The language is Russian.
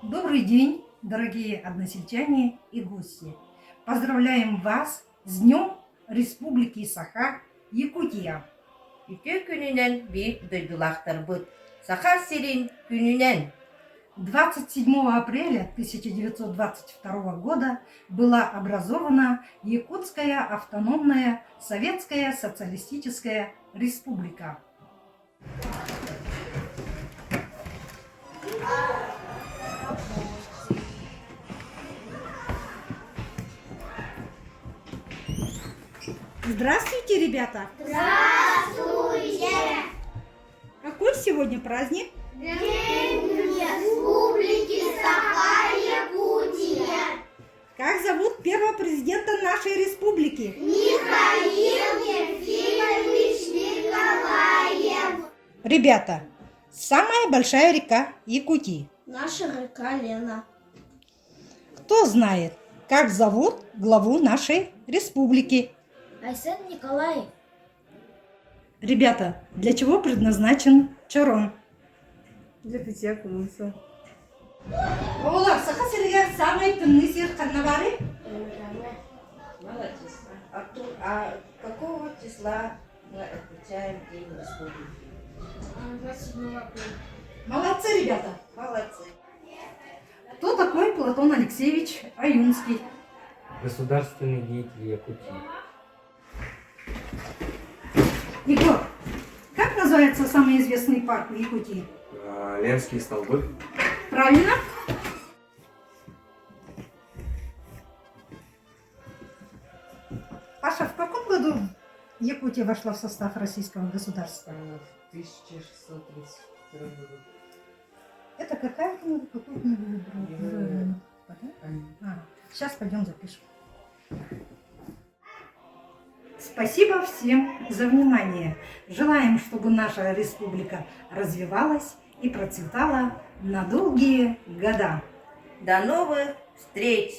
Добрый день, дорогие односельчане и гости! Поздравляем вас с Днем Республики Саха, Якутия! Ülke gününden büyük duygular bu. Saha-Sirin gününden 27 апреля 1922 года была образована Якутская автономная Советская Социалистическая Республика. Здравствуйте, ребята! Здравствуйте! Какой сегодня праздник? День Республики Саха-Якутия! Как зовут первого президента нашей республики? Михаил Ефимович Николаев! Ребята, самая большая река Якутии. Наша река Лена. Кто знает, как зовут главу нашей республики? Айсен Николаев. Ребята, для чего предназначен чорон? Для питья кумыса. Олар, сахасилигар самый тынысыр карнавали? молодец. А какого числа мы отмечаем День Республики? 27 апреля. Молодцы, ребята! Молодцы. Кто такой Платон Алексеевич Аюнский? Государственный деятель Якутии. Егор, как называется самый известный парк в Якутии? Ленские столбы. Правильно? Паша, в каком году Якутия вошла в состав российского государства? В 1632 году. Это какая книга? Какую книгу выбрал? Сейчас пойдем запишем. Спасибо всем за внимание. Желаем, чтобы наша республика развивалась и процветала на долгие года. До новых встреч!